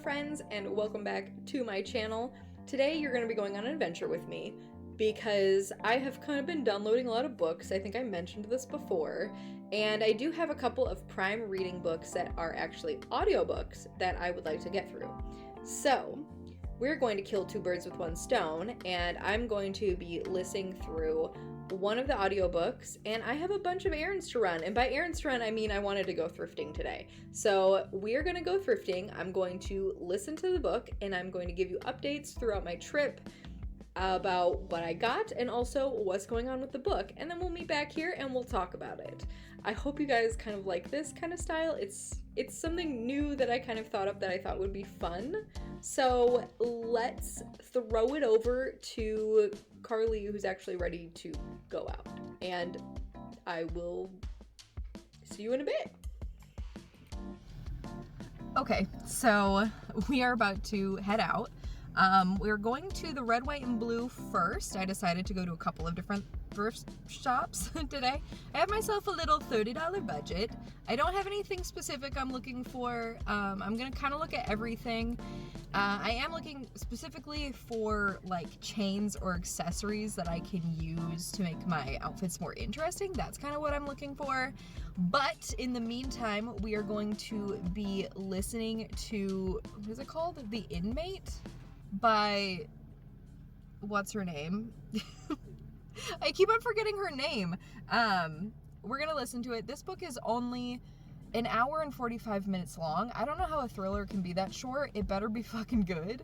friends, and welcome back to my channel. Today you're going to be going on an adventure with me because I have kind of been downloading a lot of books. I think I mentioned this before, and I do have a couple of Prime reading books that are actually audiobooks that I would like to get through. So we're going to kill two birds with one stone, and I'm going to be listening through one of the audiobooks, and I have a bunch of errands to run. And by errands to run, I mean I wanted to go thrifting today. So we're gonna go thrifting. I'm going to listen to the book, and I'm going to give you updates throughout my trip about what I got and also what's going on with the book. And then we'll meet back here and we'll talk about it. I hope you guys kind of like this kind of style. It's something new that I kind of thought up that I thought would be fun. So let's throw it over to Carly, who's actually ready to go out. And I will see you in a bit. Okay, so we are about to head out. We're going to the Red, White, and Blue first. I decided to go to a couple of different thrift shops today. I have myself a little $30 budget. I don't have anything specific I'm looking for. I'm gonna kind of look at everything. I am looking specifically for like chains or accessories that I can use to make my outfits more interesting. That's kind of what I'm looking for. But in the meantime, we are going to be listening to, what is it called? The Inmate? By, what's her name? I keep on forgetting her name. We're gonna listen to it. This book is only an hour and 45 minutes long. I don't know how a thriller can be that short. It better be fucking good,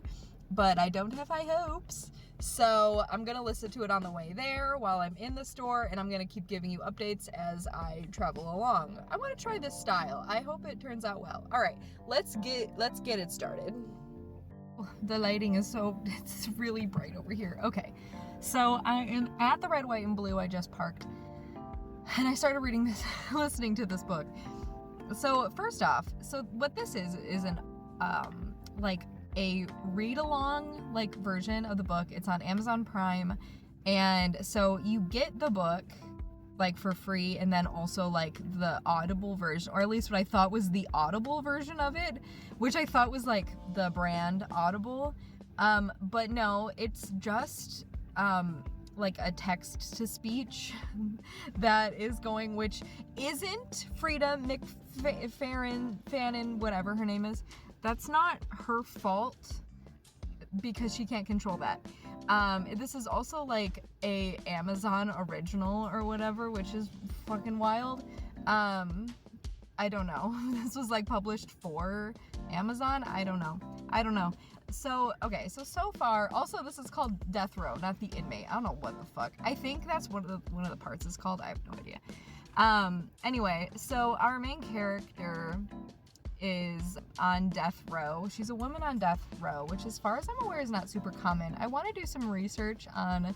but I don't have high hopes. So I'm gonna listen to it on the way there while I'm in the store, and I'm gonna keep giving you updates as I travel along. I wanna try this style. I hope it turns out well. All right, let's get it started. The lighting is it's really bright over here. Okay, so I am at the Red, White, and Blue. I just parked, and I started reading this, listening to this book. So first off, so what this is an like a read-along like version of the book. It's on Amazon Prime, and so you get the book like for free, and then also like the Audible version, or at least what I thought was the Audible version of it, which I thought was like the brand Audible, but no, it's just like a text to speech that is going, which isn't Frieda McFadden, whatever her name is. That's not her fault because she can't control that. This is also like a Amazon original or whatever, which is fucking wild. I don't know. This was like published for Amazon. I don't know. So, okay, so far, also this is called Death Row, not The Inmate. I don't know what the fuck. I think that's one of the parts is called. I have no idea. Anyway, so our main character is on death row. She's a woman on death row, which as far as I'm aware is not super common. I want to do some research on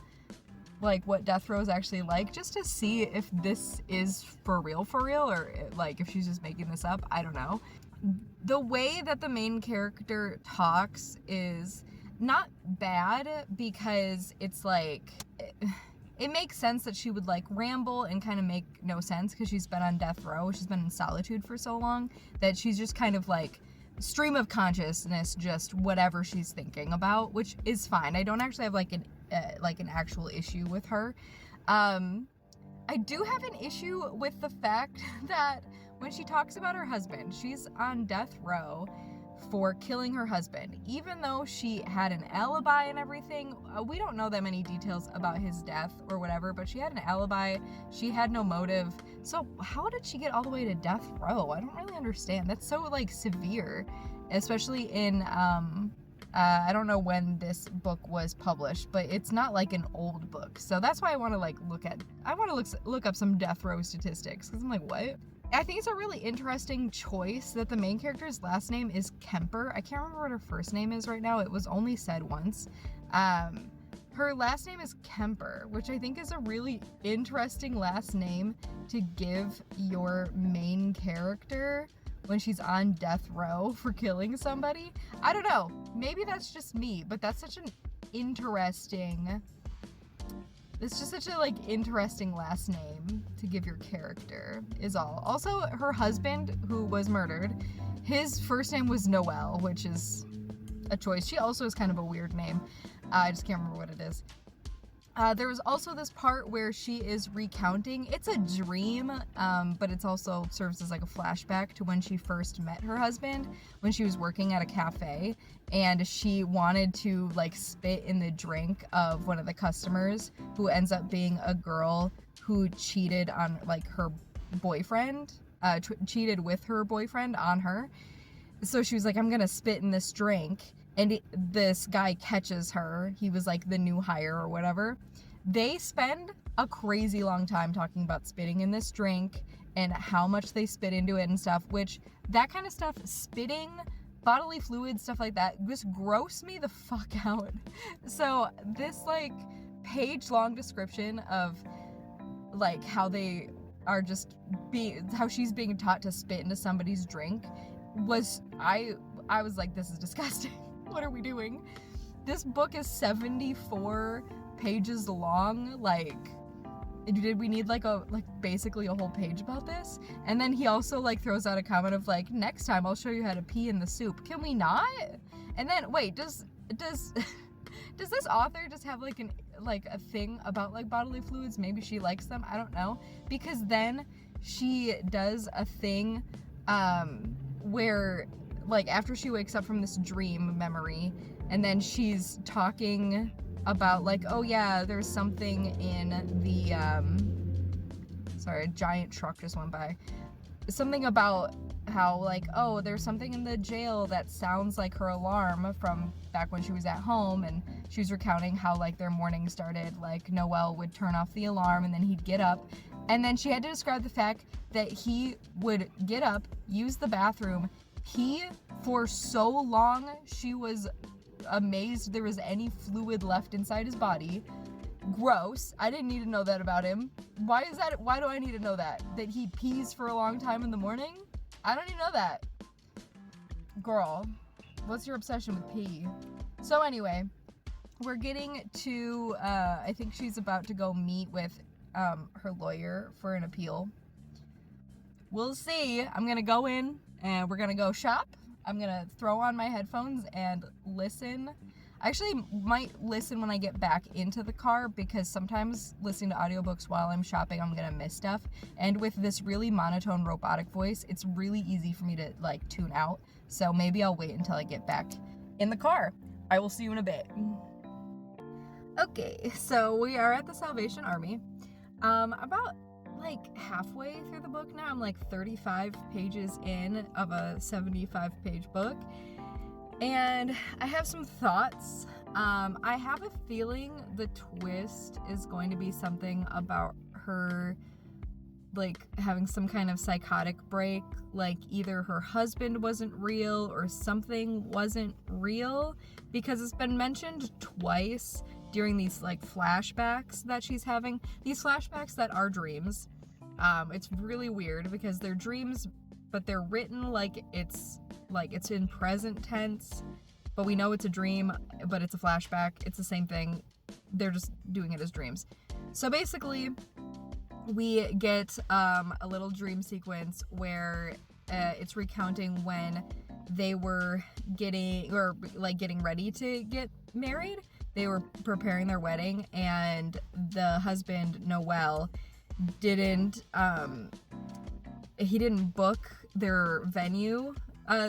like what death row is actually like, just to see if this is for real, or like if she's just making this up. I don't know. The way that the main character talks is not bad, because it's like it makes sense that she would like ramble and kind of make no sense, because she's been on death row. She's been in solitude for so long that she's just kind of like stream of consciousness, just whatever she's thinking about, which is fine. I don't actually have like an actual issue with her. I do have an issue with the fact that when she talks about her husband, she's on death row for killing her husband, even though she had an alibi and everything. We don't know that many details about his death or whatever, but she had an alibi. She had no motive. So how did she get all the way to death row? I don't really understand. That's so like severe, especially in I don't know when this book was published, but it's not like an old book. So that's why I want to like look up some death row statistics, because I'm like, what? I think it's a really interesting choice that the main character's last name is Kemper. I can't remember what her first name is right now. It was only said once. Her last name is Kemper, which I think is a really interesting last name to give your main character when she's on death row for killing somebody. I don't know. Maybe that's just me, but that's such an interesting It's just such a, like, interesting last name to give your character, is all. Also, her husband, who was murdered, his first name was Noel, which is a choice. She also has kind of a weird name. I just can't remember what it is. There was also this part where she is recounting. It's a dream, but it's also serves as like a flashback to when she first met her husband, when she was working at a cafe, and she wanted to like spit in the drink of one of the customers, who ends up being a girl who cheated on like her boyfriend, cheated with her boyfriend on her. So she was like, I'm gonna spit in this drink. And this guy catches her. He was like the new hire or whatever. They spend a crazy long time talking about spitting in this drink and how much they spit into it and stuff, which that kind of stuff, spitting, bodily fluids, stuff like that, just gross me the fuck out. So this like page-long description of like how they are just how she's being taught to spit into somebody's drink was, I was like, this is disgusting. What are we doing? This book is 74 pages long. Like, did we need like basically a whole page about this? And then he also like throws out a comment of like, next time I'll show you how to pee in the soup. Can we not? And then wait, does this author just have like a thing about like bodily fluids? Maybe she likes them. I don't know. Because then she does a thing where like after she wakes up from this dream memory, and then she's talking about like, oh yeah, there's something in the sorry, a giant truck just went by. Something about how like, oh, there's something in the jail that sounds like her alarm from back when she was at home, and she was recounting how like their morning started, like Noel would turn off the alarm and then he'd get up, and then she had to describe the fact that he would get up, use the bathroom, pee for so long she was amazed there was any fluid left inside his body. Gross. I didn't need to know that about him. Why do I need to know that he pees for a long time in the morning? I don't even know that. Girl, what's your obsession with pee? So anyway, we're getting to I think she's about to go meet with her lawyer for an appeal. We'll see. I'm gonna go in and we're gonna go shop. I'm gonna throw on my headphones and listen. I actually might listen when I get back into the car, because sometimes listening to audiobooks while I'm shopping, I'm gonna miss stuff. And with this really monotone robotic voice, it's really easy for me to like tune out. So maybe I'll wait until I get back in the car. I will see you in a bit. Okay, so we are at the Salvation Army. About like halfway through the book now. I'm like 35 pages in of a 75 page book, and I have some thoughts. I have a feeling the twist is going to be something about her like having some kind of psychotic break, like either her husband wasn't real or something wasn't real, because it's been mentioned twice during these like flashbacks that she's having, these flashbacks that are dreams. It's really weird because they're dreams, but they're written like it's in present tense, but we know it's a dream, but it's a flashback. It's the same thing. They're just doing it as dreams. So basically, we get a little dream sequence where it's recounting when they were getting ready to get married. They were preparing their wedding, and the husband, Noel, didn't book their venue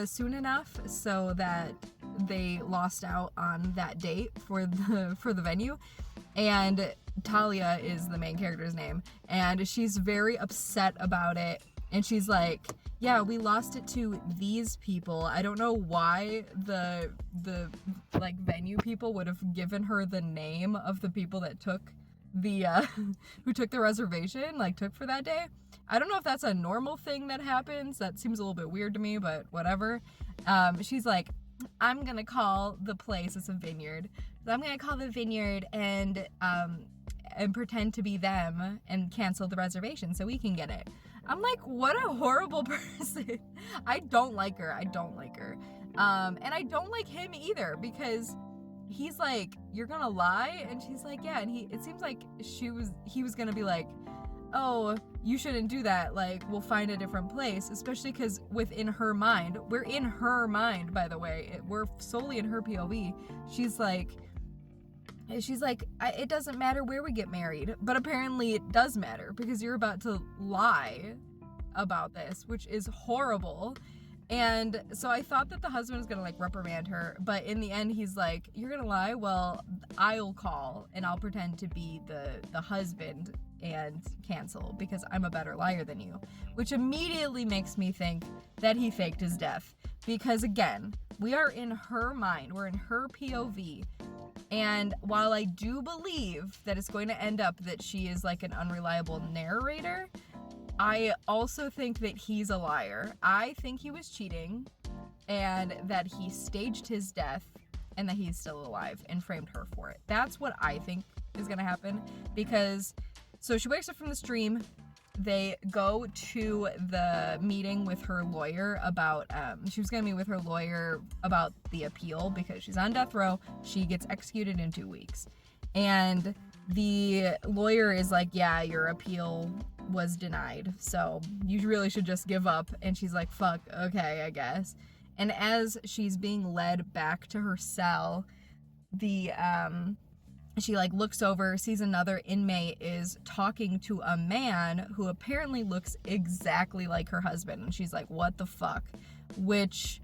soon enough, so that they lost out on that date for the venue. And Talia is the main character's name, and she's very upset about it, and she's like, yeah, we lost it to these people. I don't know why the like venue people would have given her the name of the people that took the who took the reservation, like took for that day. I don't know if that's a normal thing that happens. That seems a little bit weird to me, but whatever. She's like, I'm gonna call the place, it's a vineyard, so I'm gonna call the vineyard and pretend to be them and cancel the reservation so we can get it. I'm like, what a horrible person. I don't like her. And I don't like him either, because he's like, you're gonna lie? And she's like, yeah. And it seems like he was gonna be like, oh, you shouldn't do that. Like, we'll find a different place, especially because within her mind, we're in her mind, by the way, we're solely in her POV. She's like, it doesn't matter where we get married, but apparently it does matter because you're about to lie about this, which is horrible. And so I thought that the husband was gonna like reprimand her, but in the end he's like, you're gonna lie? Well, I'll call and I'll pretend to be the husband and cancel because I'm a better liar than you, which immediately makes me think that he faked his death, because again, we are in her mind, we're in her POV. And while I do believe that it's going to end up that she is like an unreliable narrator, I also think that he's a liar. I think he was cheating and that he staged his death and that he's still alive and framed her for it. That's what I think is going to happen, because so she wakes up from the stream. They go to the meeting with her lawyer about, she was going to meet with her lawyer about the appeal because she's on death row. She gets executed in 2 weeks. And the lawyer is like, yeah, your appeal was denied, so you really should just give up. And she's like, fuck, okay, I guess. And as she's being led back to her cell, she like looks over, sees another inmate is talking to a man who apparently looks exactly like her husband, and she's like, what the fuck? Which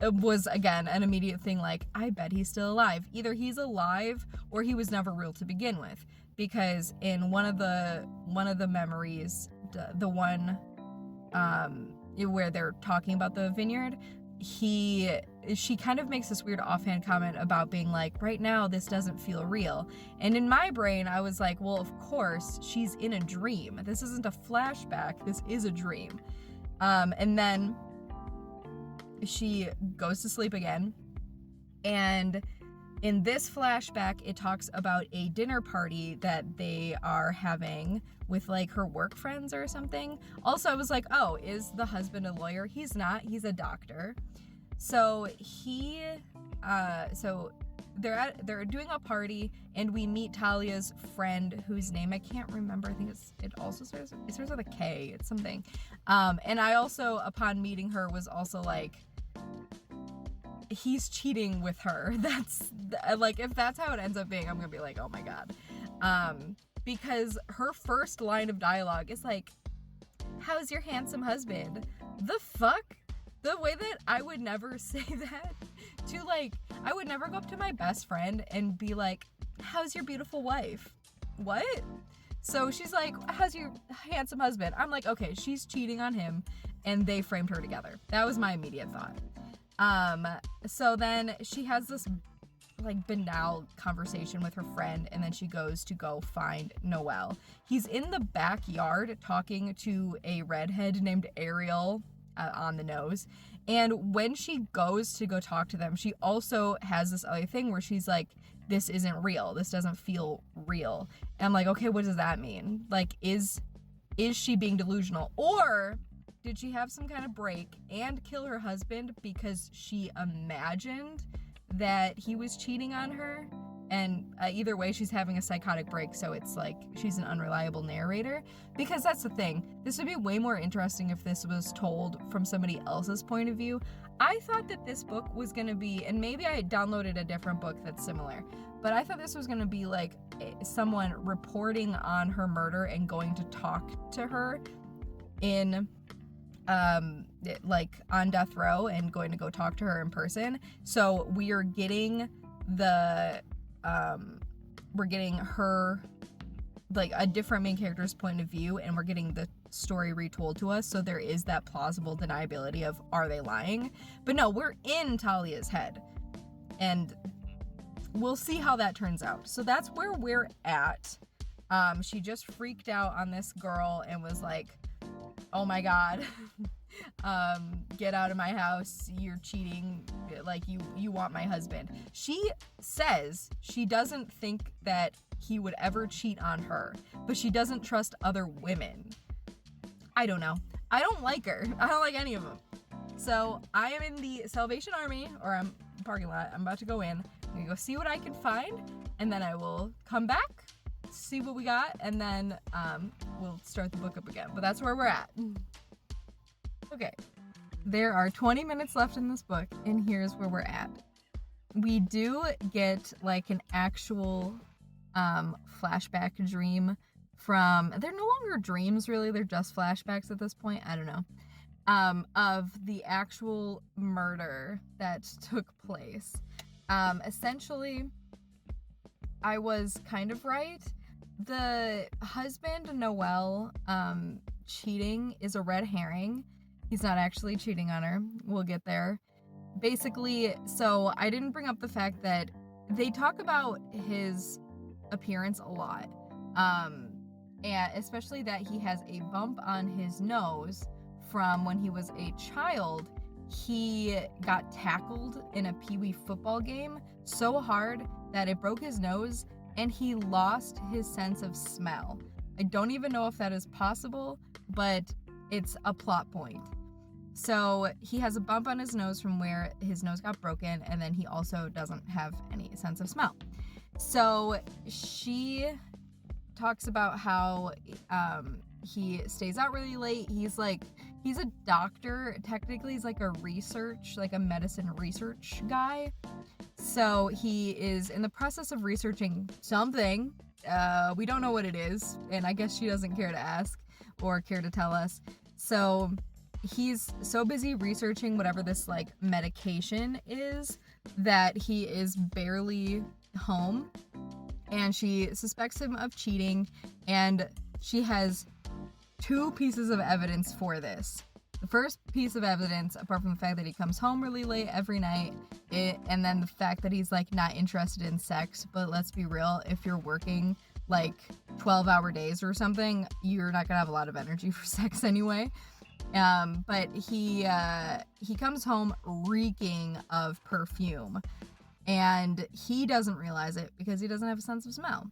was again an immediate thing, like, I bet he's still alive. Either he's alive or he was never real to begin with, because in one of the memories, the one where they're talking about the vineyard, she kind of makes this weird offhand comment about being like, right now this doesn't feel real. And in my brain I was like, well, of course, she's in a dream. This isn't a flashback, this is a dream. And then she goes to sleep again, and in this flashback it talks about a dinner party that they are having with like her work friends or something. Also, I was like, oh, is the husband a lawyer? He's not, he's a doctor. So they're doing a party, and we meet Talia's friend, whose name I can't remember. I think it starts with a K. It's something. And I also, upon meeting her, was also like, he's cheating with her. That's like, if that's how it ends up being, I'm gonna be like, oh my god. Because her first line of dialogue is like, how's your handsome husband? The fuck? The way that I would never say that to, like, I would never go up to my best friend and be like, how's your beautiful wife? What? So she's like, how's your handsome husband? I'm like, okay, she's cheating on him and they framed her together. That was my immediate thought. So then she has this like banal conversation with her friend, and then she goes to go find Noel. He's in the backyard talking to a redhead named Ariel, on the nose. And when she goes to go talk to them, she also has this other thing where she's like, this isn't real, this doesn't feel real. And I'm like, okay, what does that mean? Like, is she being delusional, or did she have some kind of break and kill her husband because she imagined that he was cheating on her? And either way, she's having a psychotic break, so it's like she's an unreliable narrator. Because that's the thing. This would be way more interesting if this was told from somebody else's point of view. I thought that this book was going to be, and maybe I downloaded a different book that's similar, but I thought this was going to be like someone reporting on her murder and going to talk to her in, like on death row, and going to go talk to her in person. So we are getting we're getting her, like, a different main character's point of view, and we're getting the story retold to us, so there is that plausible deniability of, are they lying? But no, we're in Talia's head, and we'll see how that turns out. So that's where we're at. She just freaked out on this girl and was like, oh my god, get out of my house, you're cheating, like, you want my husband. She says she doesn't think that he would ever cheat on her, but she doesn't trust other women. I don't know. I don't like her. I don't like any of them. So I am in the Salvation Army, or I'm parking lot. I'm about to go in. I'm gonna go see what I can find, and then I will come back, see what we got, and then we'll start the book up again. But that's where we're at. Okay. There are 20 minutes left in this book, and here's where we're at. We do get like an actual flashback dream from, they're no longer dreams really, they're just flashbacks at this point, I don't know, of the actual murder that took place. Essentially, I was kind of right. The husband, Noel, cheating is a red herring. He's not actually cheating on her. We'll get there. Basically, so I didn't bring up the fact that they talk about his appearance a lot. And especially that he has a bump on his nose from when he was a child. He got tackled in a Pee-wee football game so hard that it broke his nose and he lost his sense of smell. I don't even know if that is possible, but it's a plot point. So he has a bump on his nose from where his nose got broken, and then he also doesn't have any sense of smell. So she talks about how he stays out really late. He's a doctor. Technically, he's like a medicine research guy. So he is in the process of researching something. We don't know what it is, and I guess she doesn't care to ask or care to tell us. So he's so busy researching whatever this like medication is that he is barely home, and she suspects him of cheating, and she has 2 pieces of evidence for this. The first piece of evidence, apart from the fact that he comes home really late every night, and then the fact that he's like not interested in sex, but let's be real, if you're working like 12-hour days or something, you're not gonna have a lot of energy for sex anyway. But he comes home reeking of perfume, and he doesn't realize it because he doesn't have a sense of smell.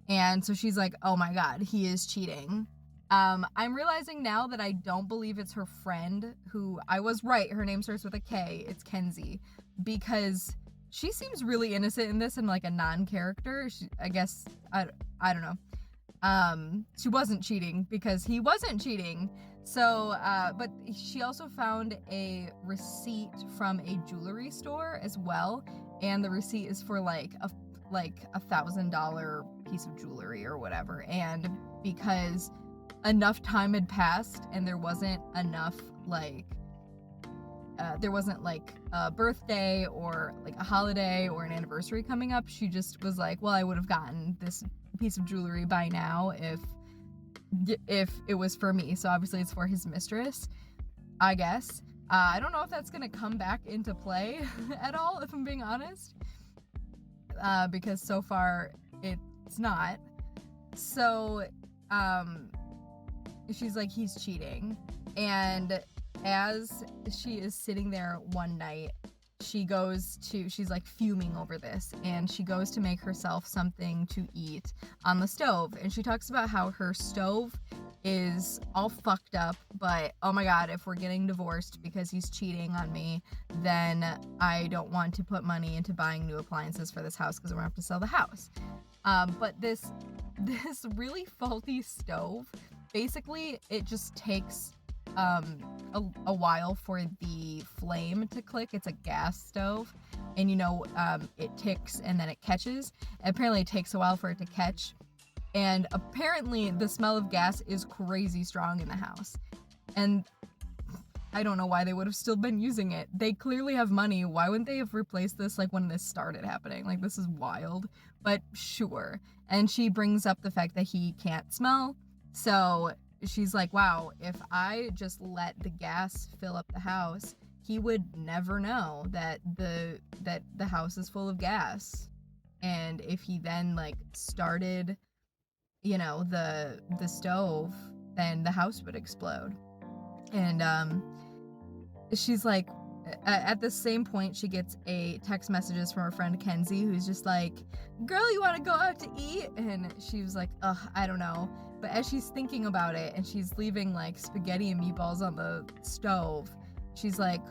And so she's like, oh my god, he is cheating. I'm realizing now that I don't believe it's her friend, who I was right, her name starts with a K, it's Kenzie, because she seems really innocent in this and like a non-character. I guess, I don't know. She wasn't cheating because he wasn't cheating. So, but she also found a receipt from a jewelry store as well, and the receipt is for like a $1,000 piece of jewelry or whatever. And because enough time had passed and there wasn't enough there wasn't like a birthday or like a holiday or an anniversary coming up, she just was like, well, I would have gotten this piece of jewelry by now if it was for me. So obviously it's for his mistress, I guess. I don't know if that's gonna come back into play at all, if I'm being honest, because so far it's not. So she's like, he's cheating. And as she is sitting there one night, she's like fuming over this, and she goes to make herself something to eat on the stove. And she talks about how her stove is all fucked up, but oh my god, if we're getting divorced because he's cheating on me, then I don't want to put money into buying new appliances for this house because we're gonna have to sell the house. But this really faulty stove, basically it just takes a while for the flame to click. It's a gas stove, and it ticks and then it catches. Apparently it takes a while for it to catch, and apparently the smell of gas is crazy strong in the house, and I don't know why they would have still been using it. They clearly have money. Why wouldn't they have replaced this like when this started happening? Like, this is wild, but sure. And she brings up the fact that he can't smell, so she's like, wow, if I just let the gas fill up the house, he would never know that the house is full of gas. And if he then like started, the stove, then the house would explode. And she's like, at the same point, she gets a text messages from her friend Kenzie, who's just like, girl, you want to go out to eat? And she was like, ugh, I don't know. But as she's thinking about it, and she's leaving like spaghetti and meatballs on the stove, she's like,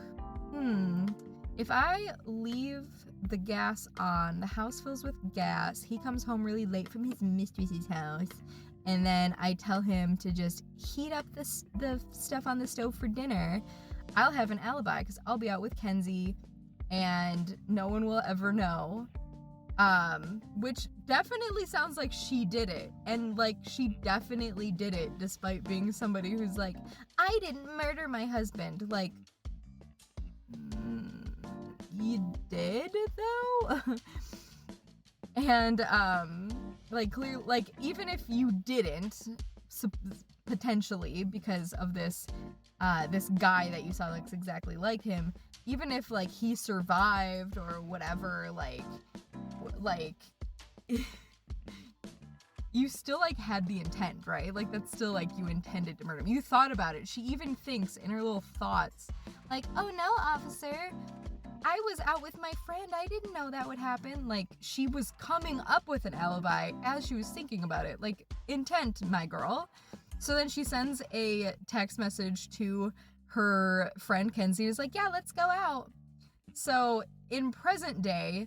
If I leave the gas on, the house fills with gas, he comes home really late from his mistress's house, and then I tell him to just heat up the stuff on the stove for dinner, I'll have an alibi because I'll be out with Kenzie and no one will ever know. Which definitely sounds like she did it, and like she definitely did it despite being somebody who's like, I didn't murder my husband. Like, you did though? And like clear, like even if you didn't, potentially because of this this guy that you saw looks exactly like him, even if like he survived or whatever, like you still like had the intent, right? Like that's still like you intended to murder him. You thought about it. She even thinks in her little thoughts like, oh no, officer, I was out with my friend. I didn't know that would happen. Like she was coming up with an alibi as she was thinking about it. Like intent, my girl. So then she sends a text message to her friend Kenzie, who's like, yeah, let's go out. So in present day,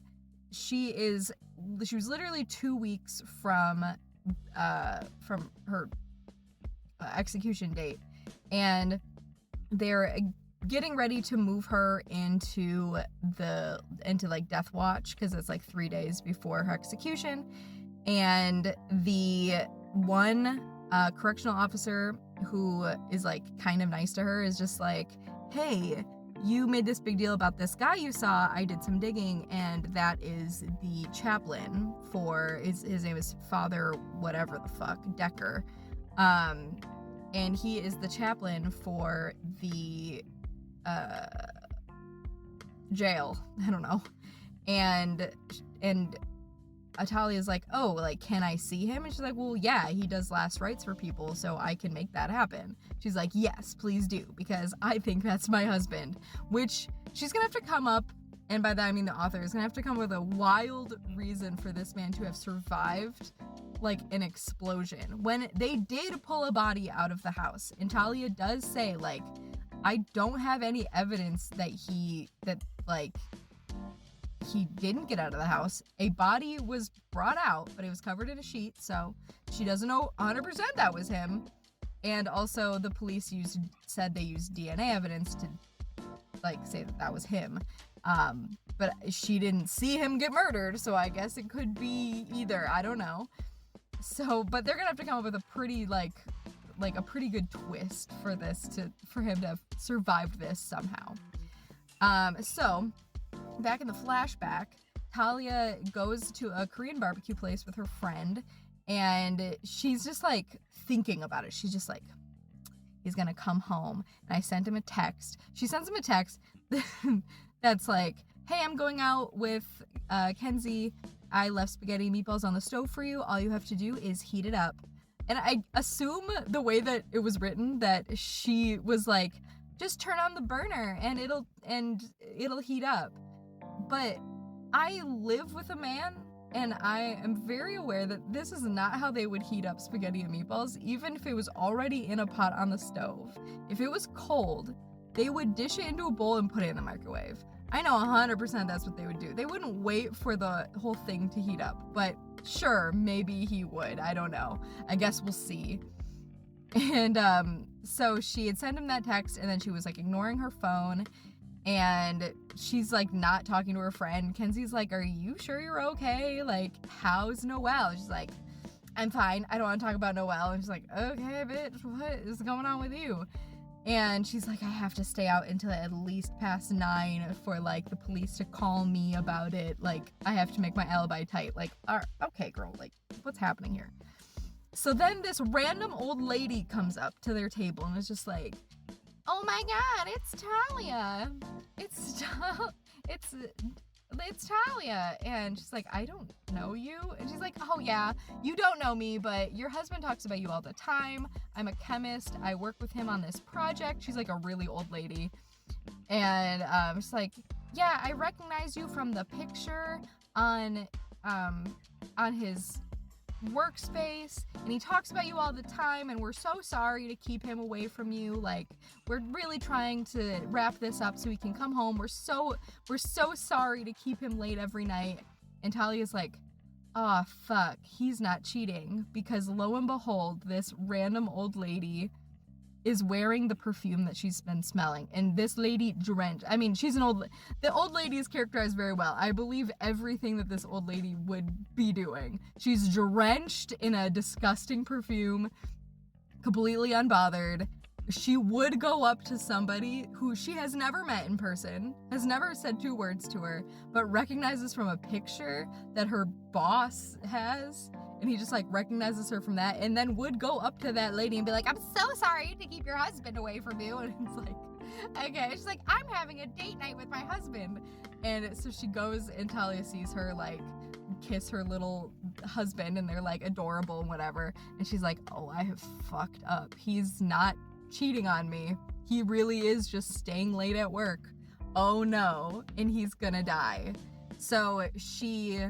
she was literally 2 weeks from her execution date, and they're getting ready to move her into like death watch because it's like 3 days before her execution. And the one correctional officer who is like kind of nice to her is just like, hey, you made this big deal about this guy you saw. I did some digging, and that is the chaplain for his name is Father whatever the fuck Decker, and he is the chaplain for the jail. I don't know. And Atalia's like, oh, like, can I see him? And she's like, well, yeah, he does last rites for people, so I can make that happen. She's like, yes, please do, because I think that's my husband. Which she's gonna have to come up, and by that I mean the author is gonna have to come up with a wild reason for this man to have survived like an explosion when they did pull a body out of the house. And Talia does say, like, I don't have any evidence that he didn't get out of the house. A body was brought out, but it was covered in a sheet, so she doesn't know 100% that was him. And also the police said they used DNA evidence to like say that was him. But she didn't see him get murdered, so I guess it could be either. I don't know. So, but they're gonna have to come up with a pretty like a pretty good twist for him to have survived this somehow. So back in the flashback, Talia goes to a Korean barbecue place with her friend, and she's just like thinking about it. She's just like, he's gonna come home. And I sent him a text. She sends him a text that's like, hey, I'm going out with Kenzie. I left spaghetti and meatballs on the stove for you. All you have to do is heat it up. And I assume the way that it was written that she was like, just turn on the burner and it'll heat up. But I live with a man, and I am very aware that this is not how they would heat up spaghetti and meatballs, even if it was already in a pot on the stove. If it was cold, they would dish it into a bowl and put it in the microwave. I know 100% that's what they would do. They wouldn't wait for the whole thing to heat up, but sure, maybe he would. I don't know. I guess we'll see. And so she had sent him that text, and then she was like ignoring her phone, and she's like not talking to her friend. Kenzie's like, are you sure you're okay? Like, how's Noelle? She's like, I'm fine. I don't want to talk about Noelle. And she's like, okay, bitch, what is going on with you? And she's like, I have to stay out until at least past 9 for like the police to call me about it. Like, I have to make my alibi tight. Like, okay, girl, like, what's happening here? So then this random old lady comes up to their table and is just like, oh my god, it's Talia. It's Talia. And she's like, I don't know you. And she's like, oh yeah, you don't know me, but your husband talks about you all the time. I'm a chemist. I work with him on this project. She's like a really old lady. And she's like, yeah, I recognize you from the picture on his workspace, and he talks about you all the time, and we're so sorry to keep him away from you. Like, we're really trying to wrap this up so he can come home. We're so sorry to keep him late every night. And Talia's like, oh, fuck, he's not cheating, because lo and behold, this random old lady is wearing the perfume that she's been smelling, and this lady drenched. I mean, the old lady is characterized very well. I believe everything that this old lady would be doing. She's drenched in a disgusting perfume, completely unbothered. She would go up to somebody who she has never met in person, has never said 2 words to her, but recognizes from a picture that her boss has, and he just like recognizes her from that, and then would go up to that lady and be like, I'm so sorry to keep your husband away from you. And it's like, okay. She's like, I'm having a date night with my husband. And so she goes, and Talia sees her like kiss her little husband, and they're like adorable and whatever. And she's like, oh, I have fucked up. He's not cheating on me. He really is just staying late at work. Oh no. And he's gonna die. So she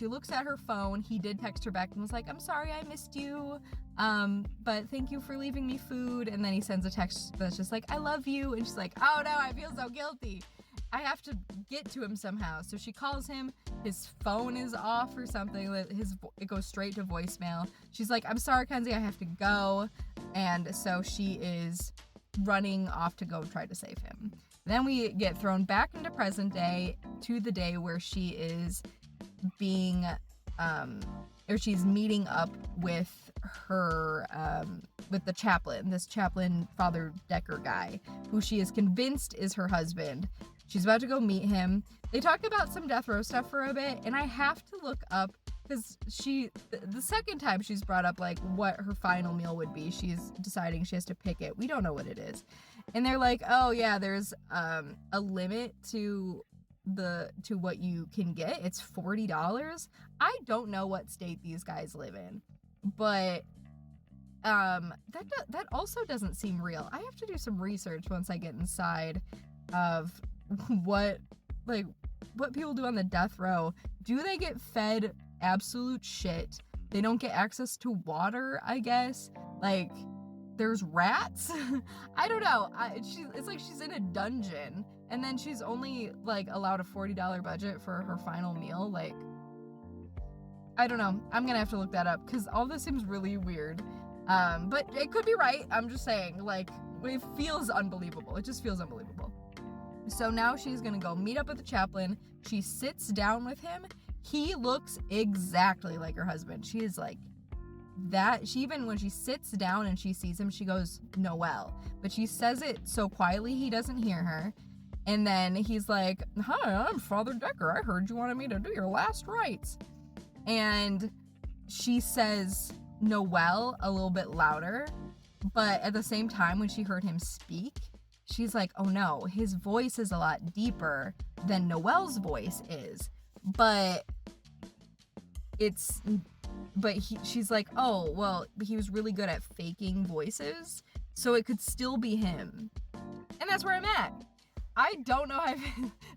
looks at her phone. He did text her back and was like, I'm sorry I missed you, but thank you for leaving me food. And then he sends a text that's just like, I love you. And she's like, oh no, I feel so guilty. I have to get to him somehow. So she calls him. His phone is off or something. It goes straight to voicemail. She's like, I'm sorry, Kenzie, I have to go. And so she is running off to go try to save him. Then we get thrown back into present day to the day where she is she's meeting up with her, with the chaplain, this chaplain, Father Decker guy, who she is convinced is her husband. She's about to go meet him. They talk about some death row stuff for a bit, and I have to look up, because the second time she's brought up, like, what her final meal would be, she's deciding she has to pick it. We don't know what it is. And they're like, oh yeah, there's a limit to what you can get. It's $40. I don't know what state these guys live in, but that also doesn't seem real. I have to do some research once I get inside of what people do on the death row. Do they get fed absolute shit? They don't get access to water, I guess. Like, there's rats. I don't know. It's like she's in a dungeon, and then she's only like allowed a $40 budget for her final meal. Like, I don't know. I'm gonna have to look that up, because all this seems really weird. But it could be right. I'm just saying, like, it feels unbelievable. It just feels unbelievable. So now she's gonna go meet up with the chaplain. She sits down with him. He looks exactly like her husband. She is like that. She, even when she sits down and she sees him, she goes, Noel. But she says it so quietly he doesn't hear her. And then he's like, hi, I'm Father Decker. I heard you wanted me to do your last rites. And she says Noel a little bit louder. But at the same time, when she heard him speak, she's like, oh no, his voice is a lot deeper than Noel's voice is. But she's like, oh, well, he was really good at faking voices, so it could still be him. And that's where I'm at. I don't know how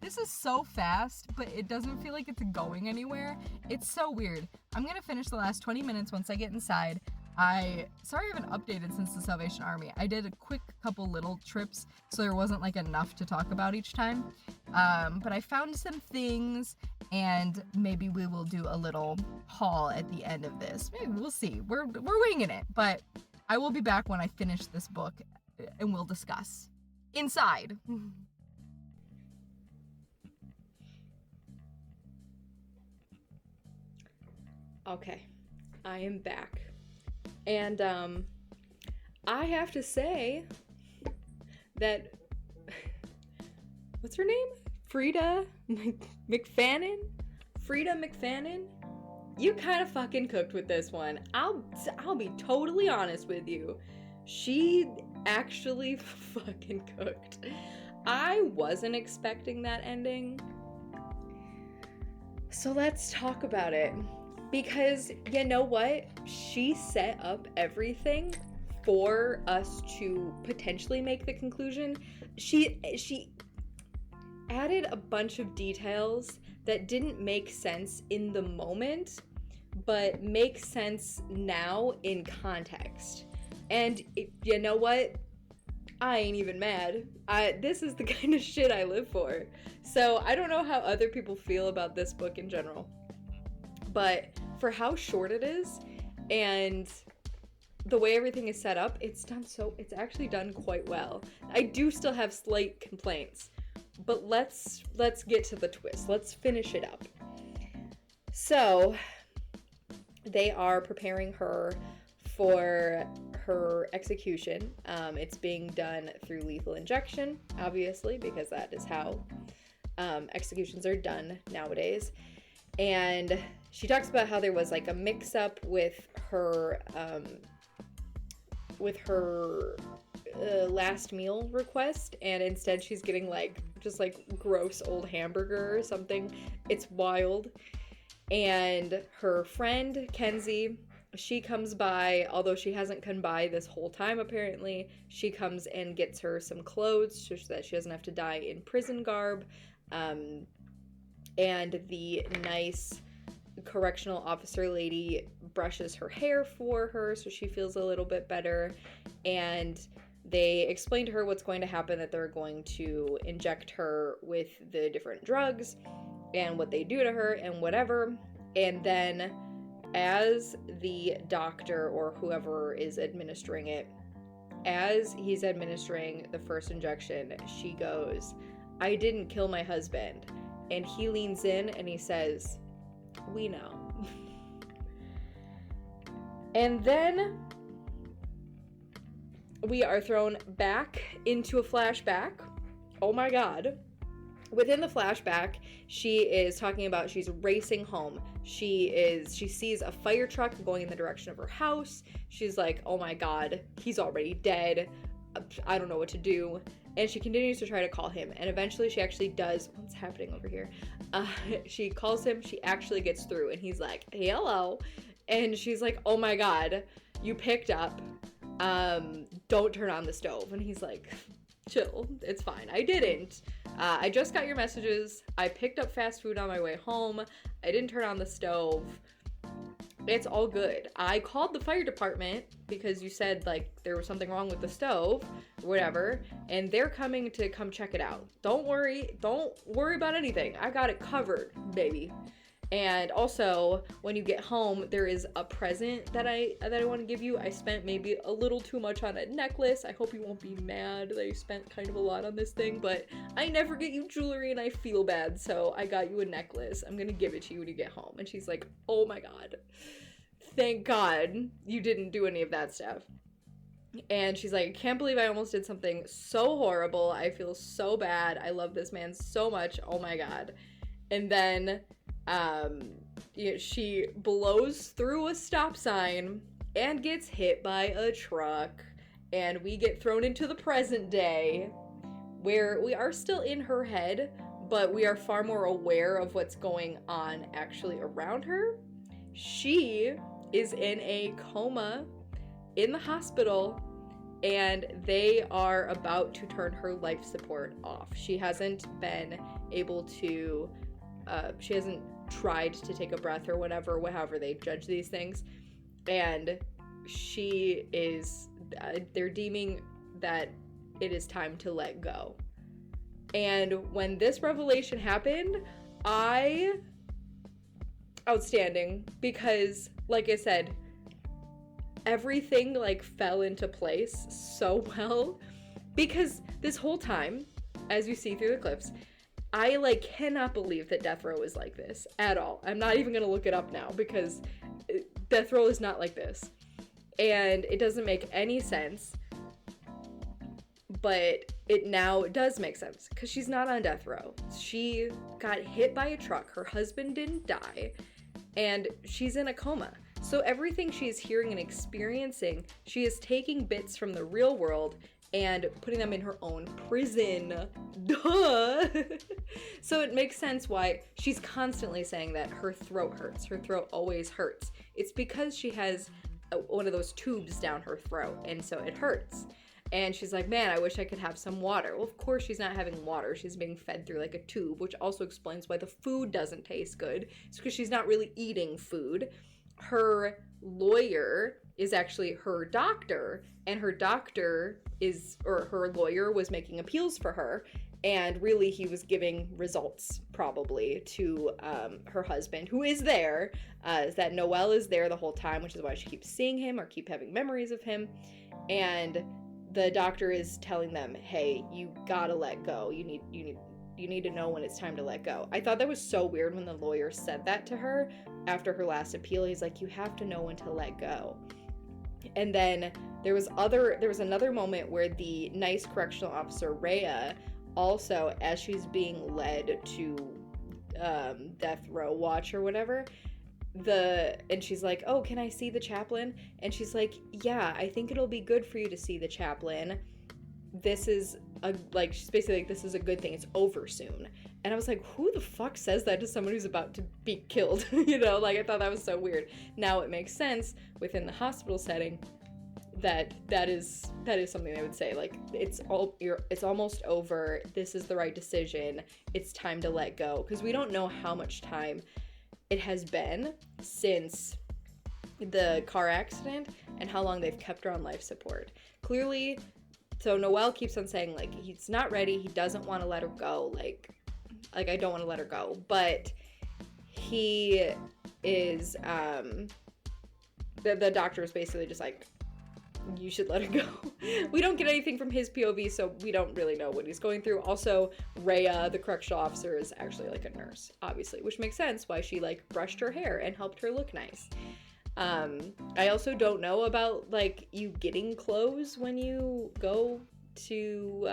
this is so fast, but it doesn't feel like it's going anywhere. It's so weird. I'm gonna finish the last 20 minutes once I get inside. Sorry I haven't updated since the Salvation Army. I did a quick couple little trips, so there wasn't like enough to talk about each time. But I found some things, and maybe we will do a little haul at the end of this. Maybe we'll see. We're winging it, but I will be back when I finish this book, and we'll discuss inside. Okay, I am back. And I have to say that, what's her name? Frieda McFadden? Frieda McFadden? You kind of fucking cooked with this one. I'll be totally honest with you. She actually fucking cooked. I wasn't expecting that ending. So let's talk about it. Because, you know what? She set up everything for us to potentially make the conclusion. She added a bunch of details that didn't make sense in the moment, but makes sense now in context. And you know what? I ain't even mad. This is the kind of shit I live for. So I don't know how other people feel about this book in general, but for how short it is and the way everything is set up, it's actually done quite well. I do still have slight complaints, but let's get to the twist. Let's finish it up. So they are preparing her for her execution. It's being done through lethal injection, obviously, because that is how executions are done nowadays. And she talks about how there was like a mix-up with her last meal request, and instead she's getting like just like gross old hamburger or something. It's wild. And her friend Kenzie, she comes by, although she hasn't come by this whole time apparently. She comes and gets her some clothes so that she doesn't have to die in prison garb. And the nice correctional officer lady brushes her hair for her so she feels a little bit better. And they explain to her what's going to happen, that they're going to inject her with the different drugs and what they do to her and whatever. And then as the doctor or whoever is administering it, as he's administering the first injection, she goes, "I didn't kill my husband." And he leans in and he says, "We know." And then we are thrown back into a flashback. Oh my god. Within the flashback, she is talking about she's racing home. She sees a fire truck going in the direction of her house. She's like, oh my god, he's already dead. I don't know what to do. And she continues to try to call him. And eventually she actually does. What's happening over here? She calls him. She actually gets through. And he's like, hello. And she's like, oh my god, you picked up. Don't turn on the stove. And he's like, chill, it's fine. I didn't. I just got your messages. I picked up fast food on my way home. I didn't turn on the stove. It's all good. I called the fire department because you said like there was something wrong with the stove or whatever, and they're coming to come check it out. Don't worry about anything. I got it covered, baby. And also, when you get home, there is a present that I want to give you. I spent maybe a little too much on a necklace. I hope you won't be mad that I spent kind of a lot on this thing, but I never get you jewelry and I feel bad, so I got you a necklace. I'm gonna give it to you when you get home. And she's like, oh my god. Thank God you didn't do any of that stuff. And she's like, I can't believe I almost did something so horrible. I feel so bad. I love this man so much. Oh my god. And then she blows through a stop sign and gets hit by a truck, and we get thrown into the present day where we are still in her head, but we are far more aware of what's going on actually around her. She is in a coma in the hospital, and they are about to turn her life support off. She hasn't been able to she hasn't tried to take a breath or whatever, however they judge these things, and she is they're deeming that it is time to let go. And when this revelation happened, outstanding, because like I said, everything like fell into place so well, because this whole time, as you see through the clips, I like cannot believe that Death Row is like this at all. I'm not even gonna look it up now because Death Row is not like this, and it doesn't make any sense. But it now does make sense because she's not on death row. She got hit by a truck. Her husband didn't die, and she's in a coma. So everything she's hearing and experiencing, she is taking bits from the real world and putting them in her own prison. Duh! So it makes sense why she's constantly saying that her throat hurts. Her throat always hurts. It's because she has one of those tubes down her throat, and so it hurts. And she's like, man, I wish I could have some water. Well, of course she's not having water. She's being fed through like a tube, which also explains why the food doesn't taste good. It's because she's not really eating food. her lawyer is actually her doctor, and her lawyer was making appeals for her, and really he was giving results probably to her husband, who is there, is that Noelle is there the whole time, which is why she keeps seeing him or keep having memories of him. And the doctor is telling them, hey, you gotta let go. You need to know when it's time to let go. I thought that was so weird when the lawyer said that to her after her last appeal. He's like, you have to know when to let go. And then there was another moment where the nice correctional officer Rhea, also as she's being led to death row watch or whatever, and she's like, oh, can I see the chaplain? And she's like, yeah, I think it'll be good for you to see the chaplain. This is she's basically like, this is a good thing, it's over soon. And I was like, who the fuck says that to someone who's about to be killed? I thought that was so weird. Now it makes sense within the hospital setting that is something they would say, like, it's almost over, this is the right decision, it's time to let go, because we don't know how much time it has been since the car accident and how long they've kept her on life support. Clearly, so Noelle keeps on saying, like, he's not ready, he doesn't want to let her go, like I don't want to let her go, but he is, the doctor is basically just like, you should let her go. We don't get anything from his POV, so we don't really know what he's going through. Also, Rhea, the correctional officer, is actually like a nurse, obviously, which makes sense why she like brushed her hair and helped her look nice. I also don't know about like you getting clothes when you go to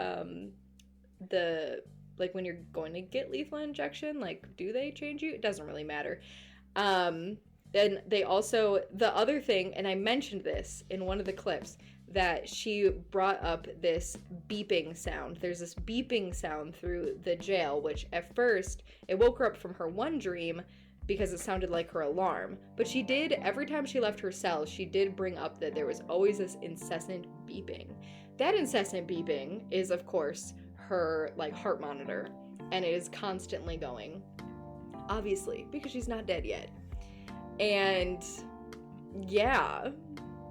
when you're going to get lethal injection, like, do they change you? It doesn't really matter. Then they also, the other thing, and I mentioned this in one of the clips, that she brought up this beeping sound. There's this beeping sound through the jail, which at first, it woke her up from her one dream because it sounded like her alarm. But she did, every time she left her cell, she did bring up that there was always this incessant beeping. That incessant beeping is, of course, her, like, heart monitor. And it is constantly going. Obviously, because she's not dead yet. And yeah,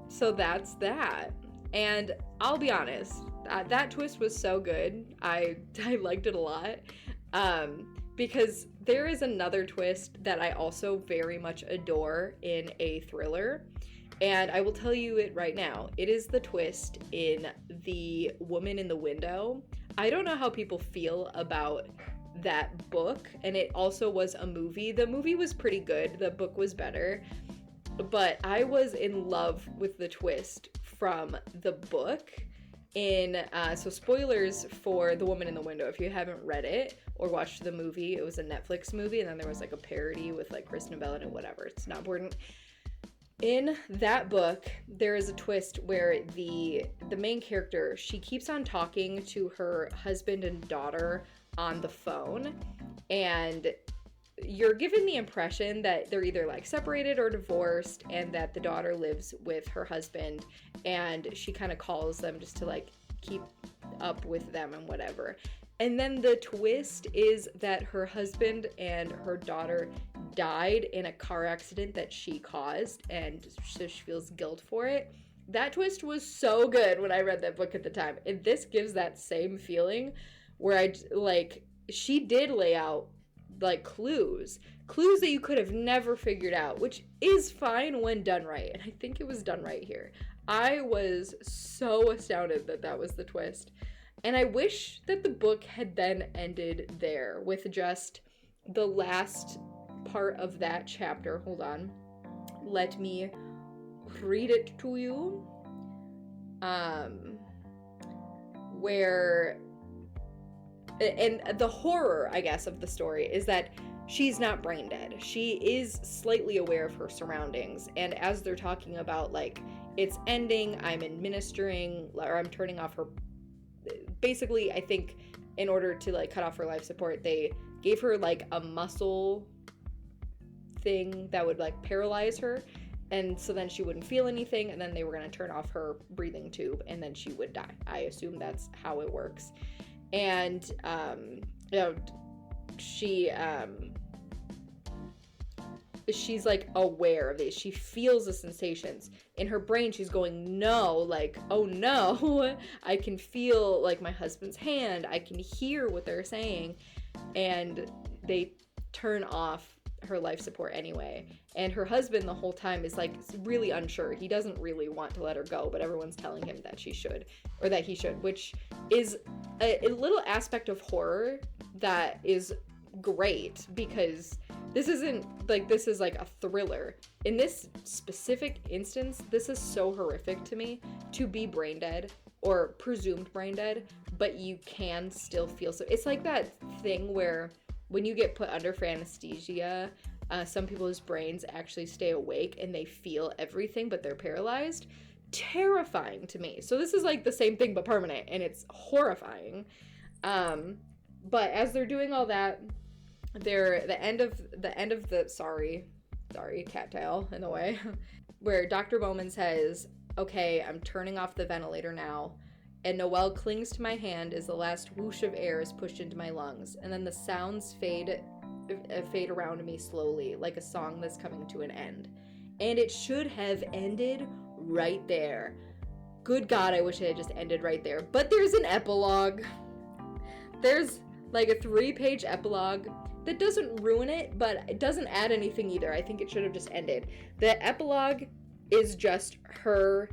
so that's that. And I'll be honest, that twist was so good. I liked it a lot, because there is another twist that I also very much adore in a thriller, and I will tell you it right now. It is the twist in The Woman in the Window. I don't know how people feel about that book, and it also was a movie. The movie was pretty good, the book was better, but I was in love with the twist from the book. So spoilers for The Woman in the Window if you haven't read it or watched the movie. It was a Netflix movie, and then there was like a parody with like Kristen Bell and whatever, it's not important. In that book, there is a twist where the main character, she keeps on talking to her husband and daughter on the phone, and you're given the impression that they're either like separated or divorced, and that the daughter lives with her husband, and she kind of calls them just to like keep up with them and whatever. And then the twist is that her husband and her daughter died in a car accident that she caused, and so she feels guilt for it. That twist was so good when I read that book at the time, and this gives that same feeling where she did lay out like clues that you could have never figured out, which is fine when done right, and I think it was done right here. I was so astounded that was the twist, and I wish that the book had then ended there with just the last part of that chapter. Hold on, let me read it to you. Where, and the horror, I guess, of the story is that she's not brain dead. She is slightly aware of her surroundings, and as they're talking about like it's ending, I'm turning off her, basically I think in order to like cut off her life support, they gave her like a muscle thing that would like paralyze her, and so then she wouldn't feel anything, and then they were going to turn off her breathing tube, and then she would die. I assume that's how it works. And she she's like aware of these. She feels the sensations. In her brain, she's going, no, like, oh no, I can feel like my husband's hand. I can hear what they're saying. And they turn off her life support anyway. And her husband the whole time is like really unsure. He doesn't really want to let her go, but everyone's telling him that she should, or that he should, which is a little aspect of horror that is great, because this isn't like, this is like a thriller. In this specific instance, this is so horrific to me, to be brain dead or presumed brain dead, but you can still feel so. It's like that thing where when you get put under for anesthesia, some people's brains actually stay awake and they feel everything, but they're paralyzed. Terrifying to me. So this is like the same thing but permanent, and it's horrifying. But as they're doing all that, they're the end of the sorry cattail in the way, where Dr. Bowman says, okay, I'm turning off the ventilator now. And Noelle clings to my hand as the last whoosh of air is pushed into my lungs. And then the sounds fade around me slowly, like a song that's coming to an end. And it should have ended right there. Good God, I wish it had just ended right there. But there's an epilogue. There's like a 3-page epilogue that doesn't ruin it, but it doesn't add anything either. I think it should have just ended. The epilogue is just her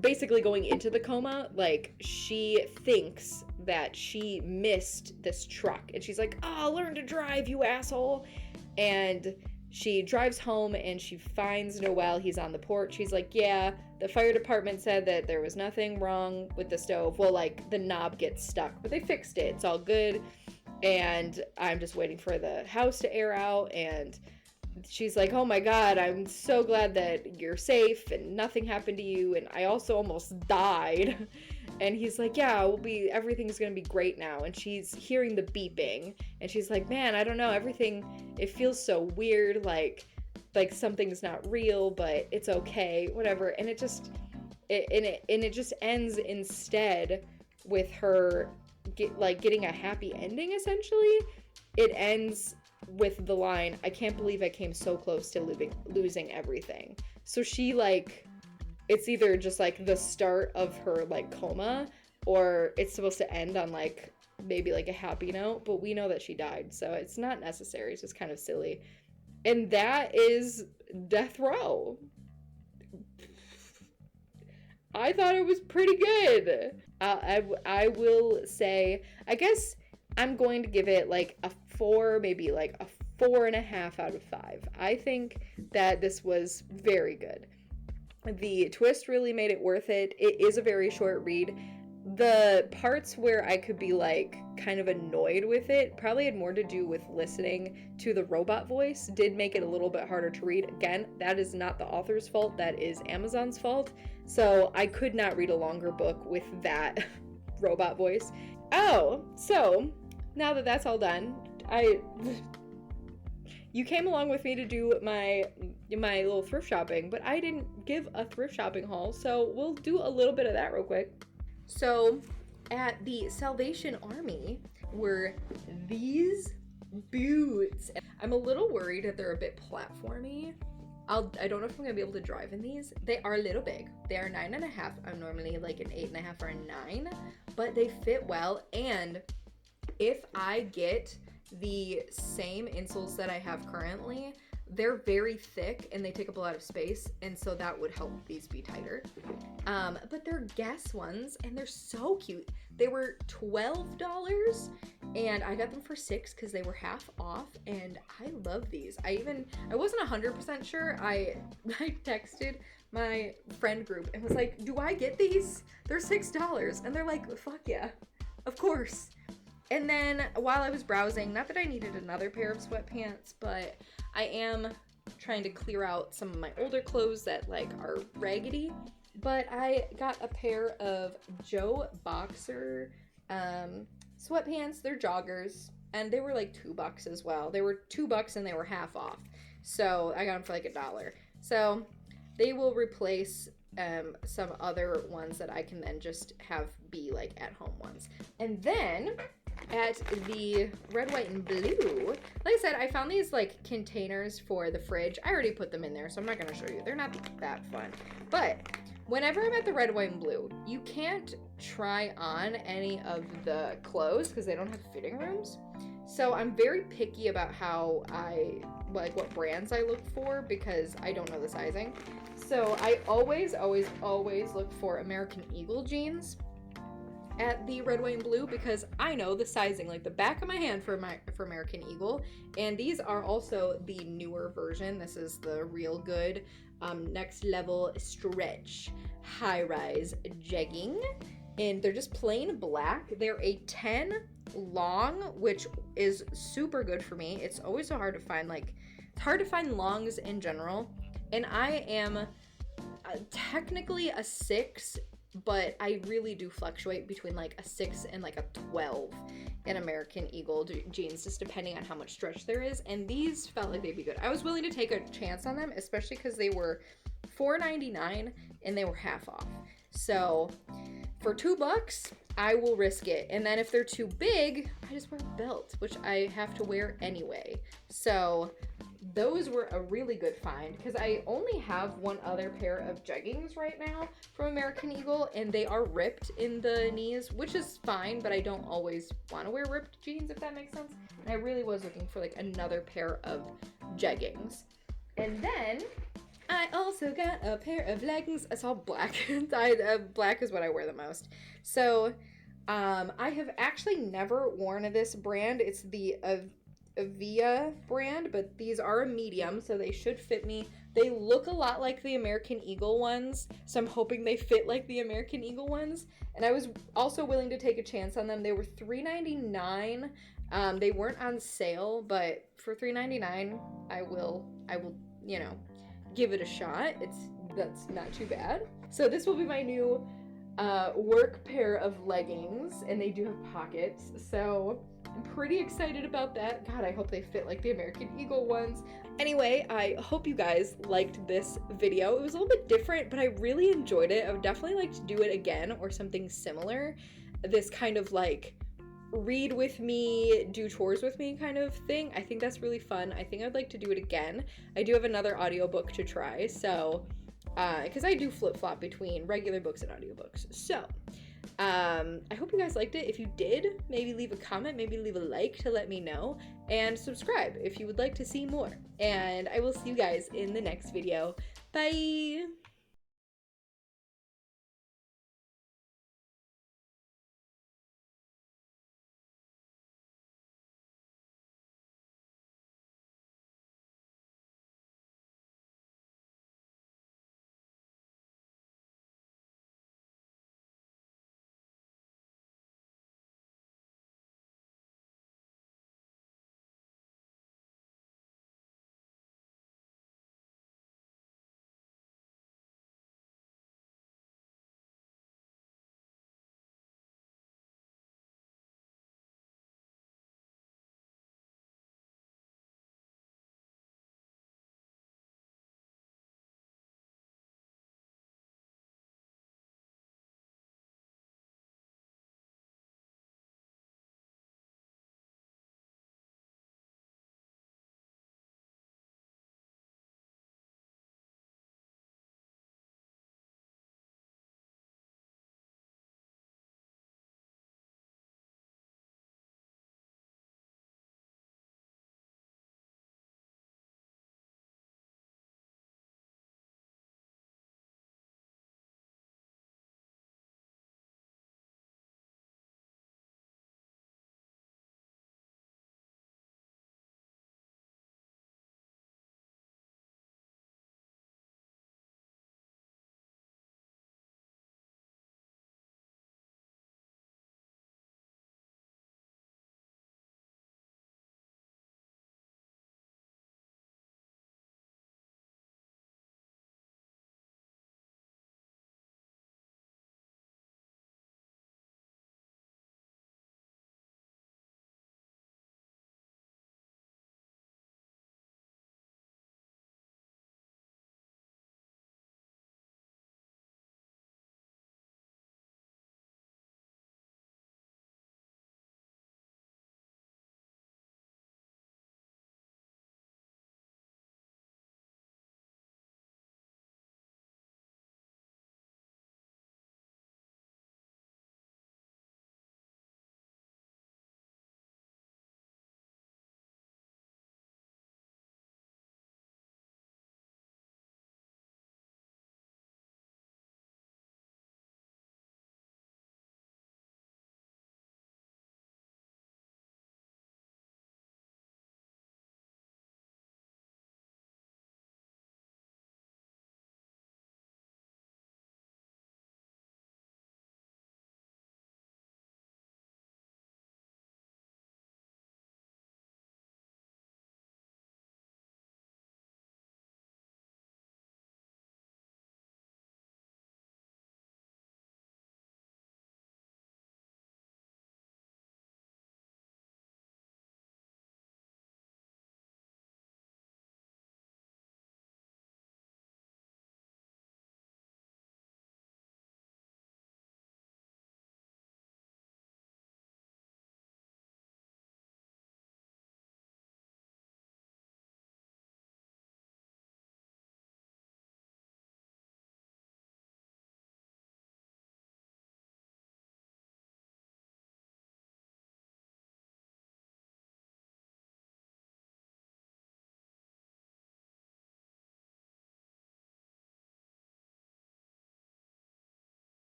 basically going into the coma. Like, she thinks that she missed this truck, and she's like, oh, learn to drive, you asshole. And she drives home and she finds Noelle. He's on the porch. She's like, yeah, the fire department said that there was nothing wrong with the stove. Well, like, the knob gets stuck, but they fixed it. It's all good. And I'm just waiting for the house to air out. And she's like, oh my God, I'm so glad that you're safe and nothing happened to you. And I also almost died. And he's like, yeah, everything's gonna be great now. And she's hearing the beeping, and she's like, man, I don't know, it feels so weird, like something's not real, but it's okay, whatever. And it just ends instead with her getting a happy ending, essentially. It ends with the line, I can't believe I came so close to losing everything. So she, like, it's either just like the start of her like coma, or it's supposed to end on like maybe like a happy note, but we know that she died, so it's not necessary. It's just kind of silly. And that is Death Row. I thought it was pretty good. I will say, I guess I'm going to give it like a 4, maybe like a 4.5 out of 5. I think that this was very good. The twist really made it worth it. It is a very short read. The parts where I could be like kind of annoyed with it probably had more to do with listening to the robot voice. Did make it a little bit harder to read. Again, that is not the author's fault, that is Amazon's fault. So I could not read a longer book with that robot voice. Oh, so now that that's all done, you came along with me to do my little thrift shopping, but I didn't give a thrift shopping haul, so we'll do a little bit of that real quick. So at the Salvation Army were these boots. I'm a little worried that they're a bit platformy. I don't know if I'm gonna be able to drive in these. They are a little big. They are 9.5. I'm normally like an 8.5 or a 9, but they fit well. And if I get the same insoles that I have currently, they're very thick and they take up a lot of space, and so that would help these be tighter. But they're Guess ones, and they're so cute. They were $12, and I got them for $6 because they were half off, and I love these. I wasn't 100% sure. I texted my friend group and was like, do I get these? They're $6. And they're like, fuck yeah, of course. And then while I was browsing, not that I needed another pair of sweatpants, but I am trying to clear out some of my older clothes that like are raggedy. But I got a pair of Joe Boxer sweatpants. They're joggers, and they were like $2 as well. They were $2 and they were half off. So I got them for like $1. So they will replace some other ones that I can then just have be like at home ones. And then at the red, white, and blue. Like I said, I found these like containers for the fridge. I already put them in there, so I'm not gonna show you. They're not that fun. But whenever I'm at the red, white, and blue, you can't try on any of the clothes because they don't have fitting rooms. So I'm very picky about how what brands I look for because I don't know the sizing. So I always look for American Eagle jeans at the red, white, and blue because I know the sizing, like the back of my hand for American Eagle. And these are also the newer version. This is the real good next level stretch high rise jegging. And they're just plain black. They're a 10 long, which is super good for me. It's always so hard to find, like, it's hard to find longs in general. And I am technically a 6, but I really do fluctuate between like a 6 and like a 12 in American Eagle jeans, just depending on how much stretch there is. And these felt like they'd be good. I was willing to take a chance on them, especially because they were $4.99 and they were half off. So for $2, I will risk it. And then if they're too big, I just wear a belt, which I have to wear anyway. So those were a really good find because I only have one other pair of jeggings right now from American Eagle, and they are ripped in the knees, which is fine, but I don't always want to wear ripped jeans, if that makes sense. And I really was looking for like another pair of jeggings. And then I also got a pair of leggings. It's all black. Black is what I wear the most. So I have actually never worn this brand. It's the Avia brand, but these are a medium, so they should fit me. They look a lot like the American Eagle ones, so I'm hoping they fit like the American Eagle ones. And I was also willing to take a chance on them. They were $3.99. They weren't on sale, but for $3.99, I will, you know, give it a shot. That's not too bad. So this will be my new work pair of leggings, and they do have pockets, so I'm pretty excited about that. God, I hope they fit like the American Eagle ones. Anyway, I hope you guys liked this video. It was a little bit different, but I really enjoyed it. I would definitely like to do it again or something similar. This kind of like read with me, do chores with me kind of thing. I think that's really fun. I think I'd like to do it again. I do have another audiobook to try, so because I do flip-flop between regular books and audiobooks. So I hope you guys liked it. If you did, maybe leave a comment, maybe leave a like to let me know, and subscribe if you would like to see more. And I will see you guys in the next video. Bye!